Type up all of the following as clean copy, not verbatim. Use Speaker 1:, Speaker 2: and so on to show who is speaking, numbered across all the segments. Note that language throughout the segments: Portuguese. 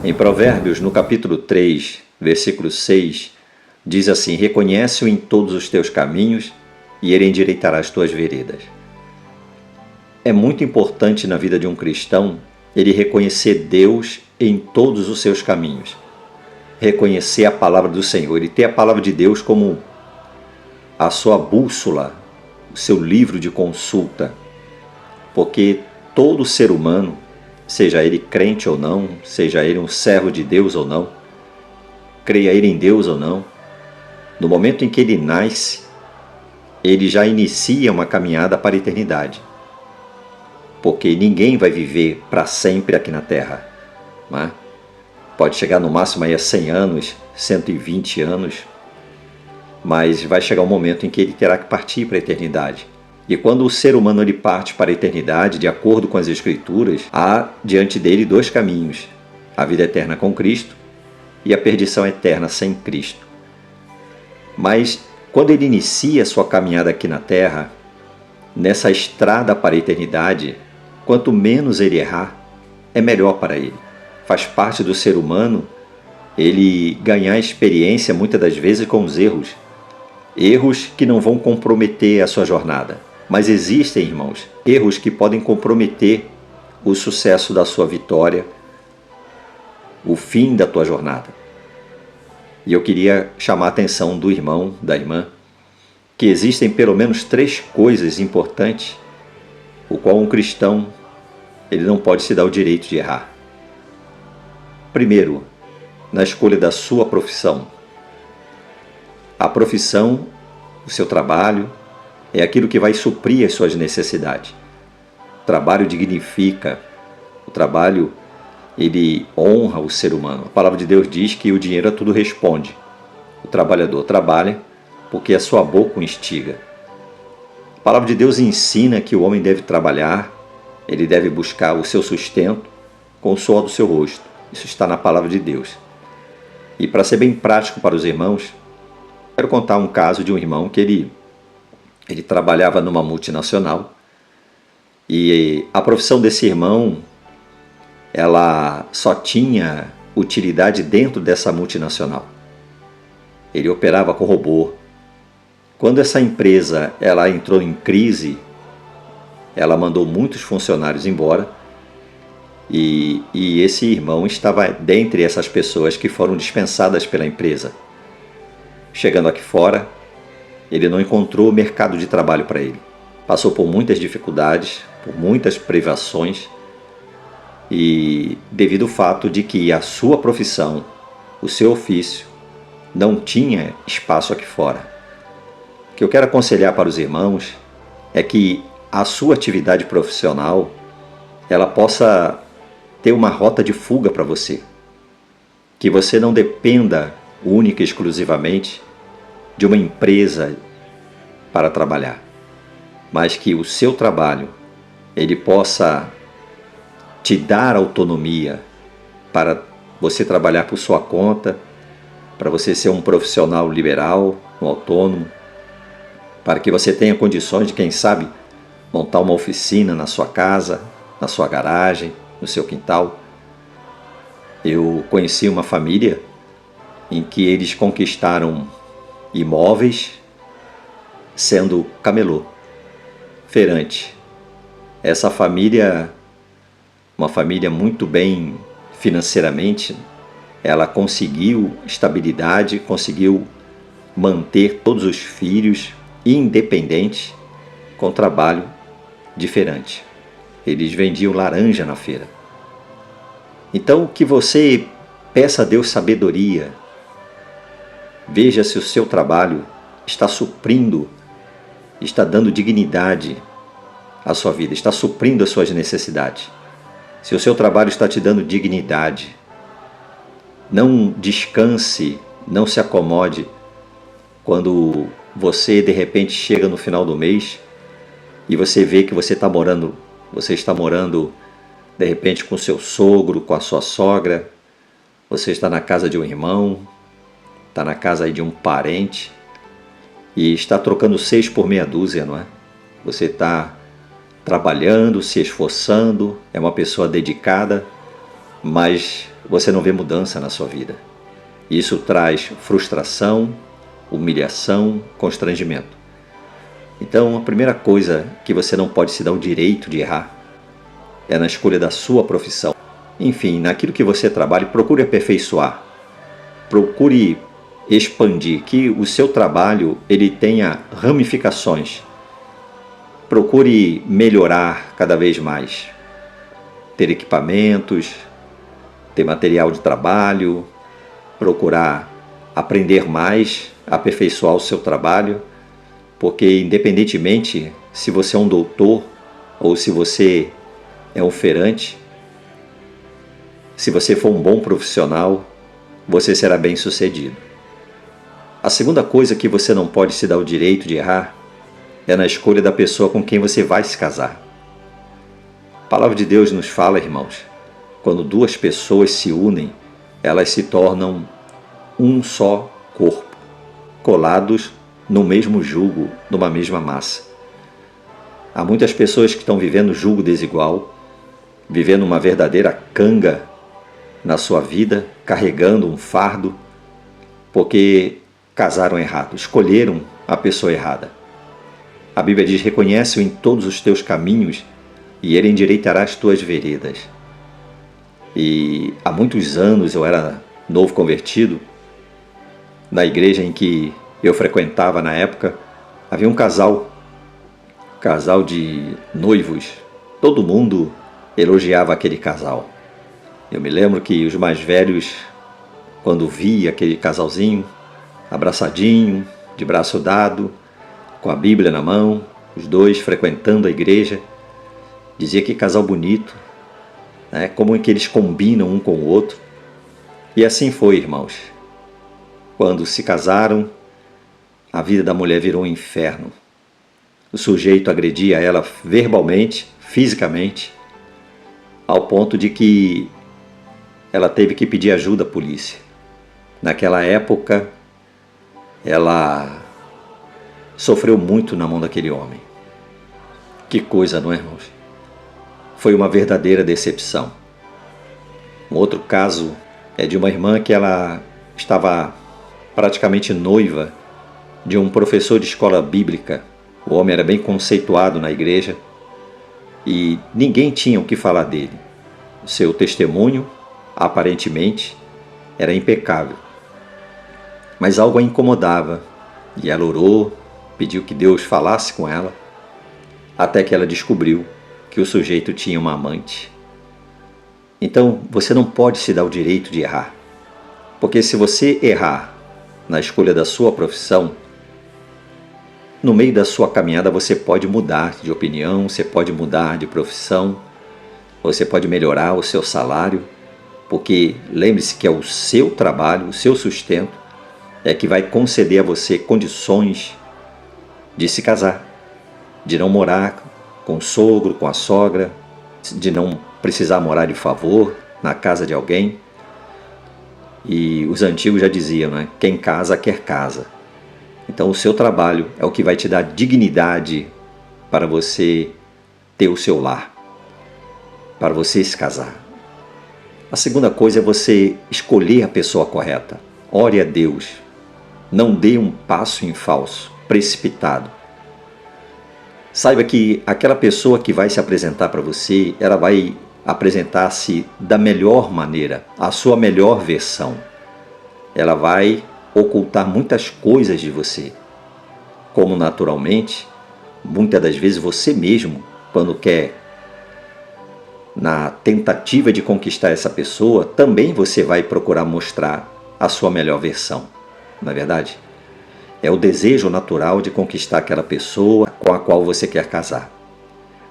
Speaker 1: Em Provérbios, no capítulo 3, versículo 6, diz assim: reconhece-o em todos os teus caminhos e ele endireitará as tuas veredas. É muito importante na vida de um cristão ele reconhecer Deus em todos os seus caminhos. Reconhecer a palavra do Senhor, ele ter a palavra de Deus como a sua bússola, o seu livro de consulta. Porque todo ser humano, seja ele crente ou não, seja ele um servo de Deus ou não, creia ele em Deus ou não, no momento em que ele nasce, ele já inicia uma caminhada para a eternidade. Porque ninguém vai viver para sempre aqui na Terra. Não é? Pode chegar no máximo aí a 100 anos, 120 anos, mas vai chegar um momento em que ele terá que partir para a eternidade. E quando o ser humano ele parte para a eternidade, de acordo com as Escrituras, há diante dele dois caminhos: a vida eterna com Cristo e a perdição eterna sem Cristo. Mas quando ele inicia sua caminhada aqui na Terra, nessa estrada para a eternidade, quanto menos ele errar, é melhor para ele. Faz parte do ser humano ele ganhar experiência muitas das vezes com os erros. Erros que não vão comprometer a sua jornada. Mas existem, irmãos, erros que podem comprometer o sucesso da sua vitória, o fim da tua jornada. E eu queria chamar a atenção do irmão, da irmã, que existem pelo menos 3 coisas importantes, o qual um cristão ele não pode se dar o direito de errar. Primeiro, na escolha da sua profissão. A profissão, o seu trabalho, é aquilo que vai suprir as suas necessidades. O trabalho dignifica, o trabalho ele honra o ser humano. A palavra de Deus diz que o dinheiro a tudo responde. O trabalhador trabalha porque a sua boca o instiga. A palavra de Deus ensina que o homem deve trabalhar, ele deve buscar o seu sustento com o suor do seu rosto. Isso está na palavra de Deus. E para ser bem prático para os irmãos, quero contar um caso de um irmão que ele trabalhava numa multinacional e a profissão desse irmão ela só tinha utilidade dentro dessa multinacional. Ele operava com robô. Quando essa empresa ela entrou em crise, ela mandou muitos funcionários embora e esse irmão estava dentre essas pessoas que foram dispensadas pela empresa. Chegando aqui fora, ele não encontrou mercado de trabalho para ele. Passou por muitas dificuldades, por muitas privações e devido ao fato de que a sua profissão, o seu ofício, não tinha espaço aqui fora. O que eu quero aconselhar para os irmãos é que a sua atividade profissional ela possa ter uma rota de fuga para você. Que você não dependa única e exclusivamente de uma empresa para trabalhar, mas que o seu trabalho ele possa te dar autonomia para você trabalhar por sua conta, para você ser um profissional liberal, um autônomo, para que você tenha condições de, quem sabe, montar uma oficina na sua casa, na sua garagem, no seu quintal. Eu conheci uma família em que eles conquistaram imóveis sendo camelô, feirante. Essa família, uma família muito bem financeiramente, ela conseguiu estabilidade, conseguiu manter todos os filhos independentes com trabalho de feirante. Eles vendiam laranja na feira. Então que você peça a Deus sabedoria. Veja se o seu trabalho está suprindo, está dando dignidade à sua vida, está suprindo as suas necessidades. Se o seu trabalho está te dando dignidade, não descanse, não se acomode quando você de repente chega no final do mês e você vê que você está morando de repente com seu sogro, com a sua sogra, você está na casa de um irmão, está na casa aí de um parente e está trocando 6 por meia dúzia, não é? Você está trabalhando, se esforçando, é uma pessoa dedicada mas você não vê mudança na sua vida. Isso traz frustração, humilhação, constrangimento. Então, a primeira coisa que você não pode se dar o direito de errar é na escolha da sua profissão. Enfim, naquilo que você trabalha, procure aperfeiçoar. Procure expandir, que o seu trabalho ele tenha ramificações. Procure melhorar cada vez mais. Ter equipamentos, ter material de trabalho, procurar aprender mais, aperfeiçoar o seu trabalho, porque independentemente se você é um doutor ou se você é um feirante, se você for um bom profissional, você será bem-sucedido. A segunda coisa que você não pode se dar o direito de errar é na escolha da pessoa com quem você vai se casar. A palavra de Deus nos fala, irmãos, quando duas pessoas se unem, elas se tornam um só corpo, colados no mesmo jugo, numa mesma massa. Há muitas pessoas que estão vivendo jugo desigual, vivendo uma verdadeira canga na sua vida, carregando um fardo, porque casaram errado, escolheram a pessoa errada. A Bíblia diz: reconhece-o em todos os teus caminhos e ele endireitará as tuas veredas. E há muitos anos eu era novo convertido. Na igreja em que eu frequentava na época, havia um casal de noivos. Todo mundo elogiava aquele casal. Eu me lembro que os mais velhos, quando via aquele casalzinho, abraçadinho, de braço dado, com a Bíblia na mão, os dois frequentando a igreja, dizia que casal bonito, né? Como é que eles combinam um com o outro. E assim foi, irmãos. Quando se casaram, a vida da mulher virou um inferno. O sujeito agredia ela verbalmente, fisicamente, ao ponto de que ela teve que pedir ajuda à polícia. Naquela época, ela sofreu muito na mão daquele homem. Que coisa, não é, irmãos? Foi uma verdadeira decepção. Um outro caso é de uma irmã que ela estava praticamente noiva de um professor de escola bíblica. O homem era bem conceituado na igreja e ninguém tinha o que falar dele. O seu testemunho, aparentemente, era impecável. Mas algo a incomodava e ela orou, pediu que Deus falasse com ela, até que ela descobriu que o sujeito tinha uma amante. Então, você não pode se dar o direito de errar, porque se você errar na escolha da sua profissão, no meio da sua caminhada você pode mudar de opinião, você pode mudar de profissão, você pode melhorar o seu salário, porque lembre-se que é o seu trabalho, o seu sustento, é que vai conceder a você condições de se casar, de não morar com o sogro, com a sogra, de não precisar morar de favor na casa de alguém. E os antigos já diziam, né? Quem casa quer casa. Então o seu trabalho é o que vai te dar dignidade para você ter o seu lar, para você se casar. A segunda coisa é você escolher a pessoa correta. Ore a Deus. Não dê um passo em falso, precipitado. Saiba que aquela pessoa que vai se apresentar para você, ela vai apresentar-se da melhor maneira, a sua melhor versão. Ela vai ocultar muitas coisas de você. Como naturalmente, muitas das vezes você mesmo, quando quer, na tentativa de conquistar essa pessoa, também você vai procurar mostrar a sua melhor versão. Não é verdade? É o desejo natural de conquistar aquela pessoa com a qual você quer casar.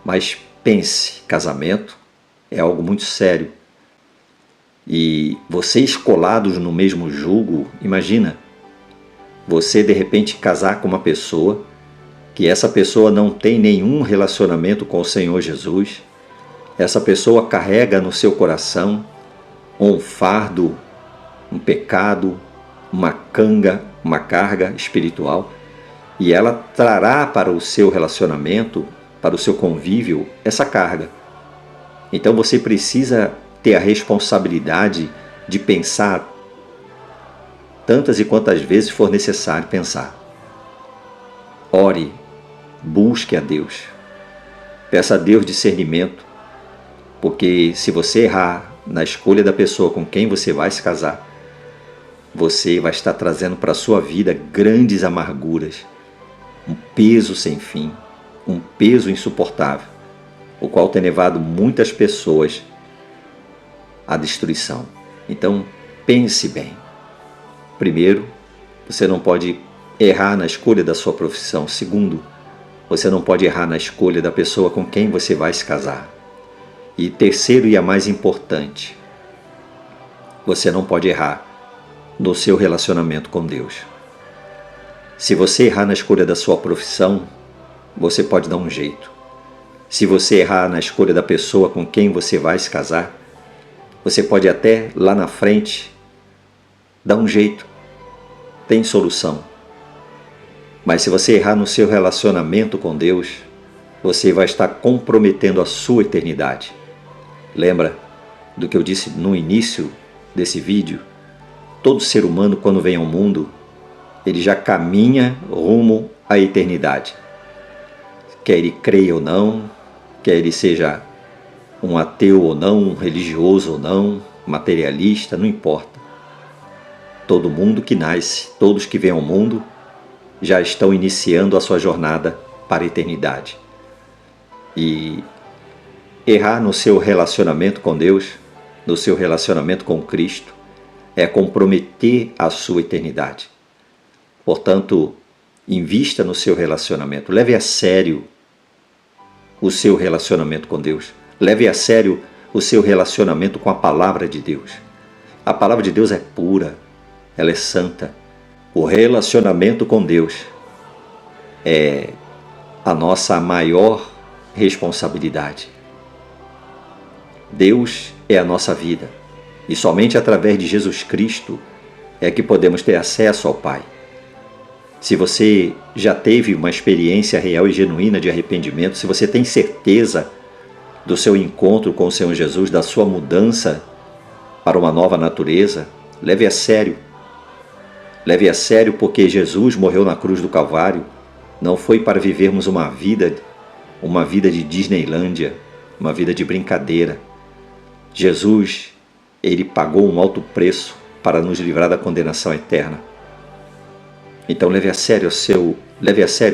Speaker 1: Mas pense, casamento é algo muito sério. E vocês colados no mesmo jugo, imagina, você de repente casar com uma pessoa que essa pessoa não tem nenhum relacionamento com o Senhor Jesus, essa pessoa carrega no seu coração um fardo, um pecado, uma canga, uma carga espiritual, e ela trará para o seu relacionamento, para o seu convívio, essa carga. Então você precisa ter a responsabilidade de pensar tantas e quantas vezes for necessário pensar. Ore, busque a Deus. Peça a Deus discernimento, porque se você errar na escolha da pessoa com quem você vai se casar, você vai estar trazendo para a sua vida grandes amarguras, um peso sem fim, um peso insuportável, o qual tem levado muitas pessoas à destruição. Então, pense bem. Primeiro, você não pode errar na escolha da sua profissão. Segundo, você não pode errar na escolha da pessoa com quem você vai se casar. E terceiro, e a mais importante, você não pode errar no seu relacionamento com Deus. Se você errar na escolha da sua profissão, você pode dar um jeito. Se você errar na escolha da pessoa com quem você vai se casar, você pode até lá na frente dar um jeito. Tem solução. Mas se você errar no seu relacionamento com Deus, você vai estar comprometendo a sua eternidade. Lembra do que eu disse no início desse vídeo? Todo ser humano, quando vem ao mundo, ele já caminha rumo à eternidade. Quer ele creia ou não, quer ele seja um ateu ou não, um religioso ou não, materialista, não importa. Todo mundo que nasce, todos que vêm ao mundo, já estão iniciando a sua jornada para a eternidade. E errar no seu relacionamento com Deus, no seu relacionamento com Cristo, é comprometer a sua eternidade. Portanto, invista no seu relacionamento, leve a sério o seu relacionamento com Deus, leve a sério o seu relacionamento com a palavra de Deus. A palavra de Deus é pura, ela é santa. O relacionamento com Deus é a nossa maior responsabilidade. Deus é a nossa vida e somente através de Jesus Cristo é que podemos ter acesso ao Pai. Se você já teve uma experiência real e genuína de arrependimento, se você tem certeza do seu encontro com o Senhor Jesus, da sua mudança para uma nova natureza, leve a sério. Leve a sério, porque Jesus morreu na cruz do Calvário. Não foi para vivermos uma vida de Disneylândia, uma vida de brincadeira. Jesus, ele pagou um alto preço para nos livrar da condenação eterna. Então leve a sério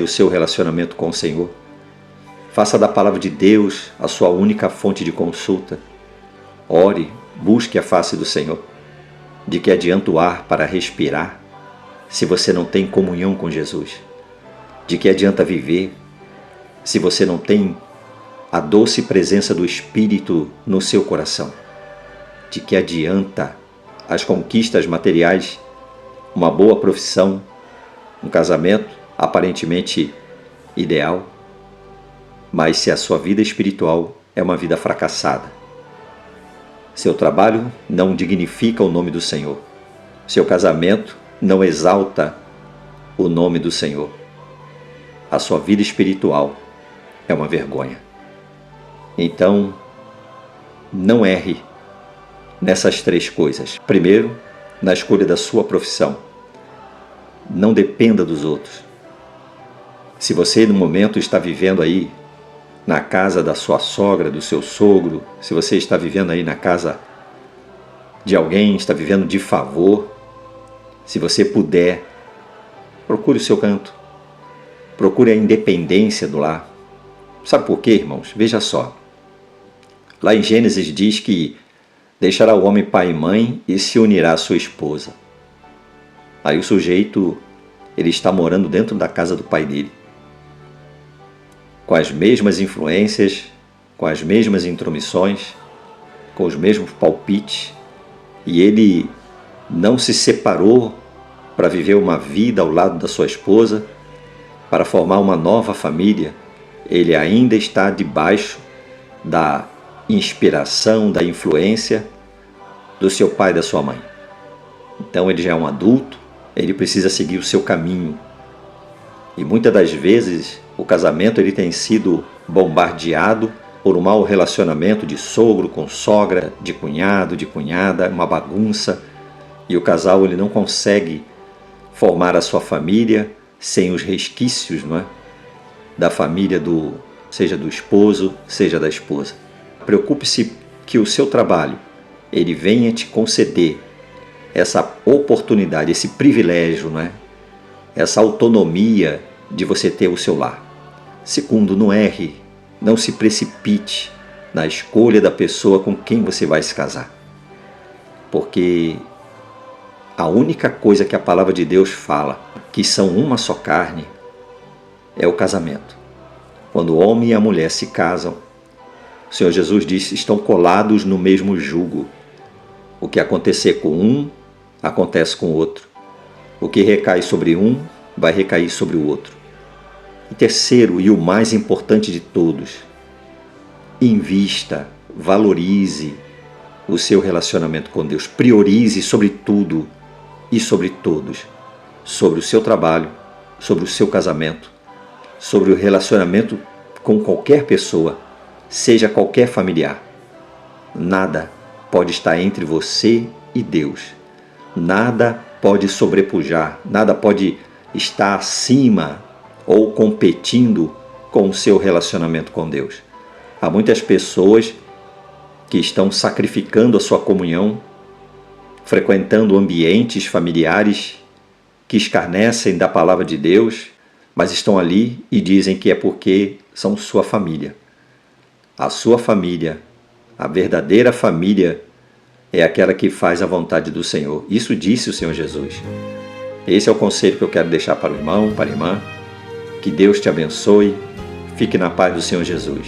Speaker 1: o seu relacionamento com o Senhor. Faça da palavra de Deus a sua única fonte de consulta. Ore, busque a face do Senhor. De que adianta o ar para respirar se você não tem comunhão com Jesus? De que adianta viver se você não tem a doce presença do Espírito no seu coração? De que adianta as conquistas materiais, uma boa profissão, um casamento aparentemente ideal, mas se a sua vida espiritual é uma vida fracassada? Seu trabalho não dignifica o nome do Senhor. Seu casamento não exalta o nome do Senhor. A sua vida espiritual é uma vergonha. Então, não erre nessas três coisas. Primeiro, na escolha da sua profissão. Não dependa dos outros. Se você no momento está vivendo aí na casa da sua sogra, do seu sogro, se você está vivendo aí na casa de alguém, está vivendo de favor, se você puder, procure o seu canto. Procure a independência do lar. Sabe por quê, irmãos? Veja só. Lá em Gênesis diz que deixará o homem pai e mãe e se unirá à sua esposa. Aí o sujeito, ele está morando dentro da casa do pai dele, com as mesmas influências, com as mesmas intromissões, com os mesmos palpites, e ele não se separou para viver uma vida ao lado da sua esposa, para formar uma nova família. Ele ainda está debaixo da inspiração, da influência do seu pai e da sua mãe. Então ele já é um adulto, ele precisa seguir o seu caminho. E muitas das vezes o casamento ele tem sido bombardeado por um mau relacionamento de sogro com sogra, de cunhado, de cunhada, uma bagunça, e o casal ele não consegue formar a sua família sem os resquícios, não é? Da família seja do esposo, seja da esposa. Preocupe-se que o seu trabalho ele venha te conceder essa oportunidade, esse privilégio, não é? Essa autonomia de você ter o seu lar. Segundo, não erre, não se precipite na escolha da pessoa com quem você vai se casar. Porque a única coisa que a palavra de Deus fala, que são uma só carne, é o casamento. Quando o homem e a mulher se casam, o Senhor Jesus disse, estão colados no mesmo jugo. O que acontecer com um, acontece com o outro. O que recai sobre um, vai recair sobre o outro. E terceiro, e o mais importante de todos, invista, valorize o seu relacionamento com Deus. Priorize sobre tudo e sobre todos. Sobre o seu trabalho, sobre o seu casamento, sobre o relacionamento com qualquer pessoa, seja qualquer familiar. Nada pode estar entre você e Deus. Nada pode sobrepujar, nada pode estar acima ou competindo com o seu relacionamento com Deus. Há muitas pessoas que estão sacrificando a sua comunhão, frequentando ambientes familiares que escarnecem da palavra de Deus, mas estão ali e dizem que é porque são sua família. A sua família, a verdadeira família, é aquela que faz a vontade do Senhor. Isso disse o Senhor Jesus. Esse é o conselho que eu quero deixar para o irmão, para a irmã. Que Deus te abençoe. Fique na paz do Senhor Jesus.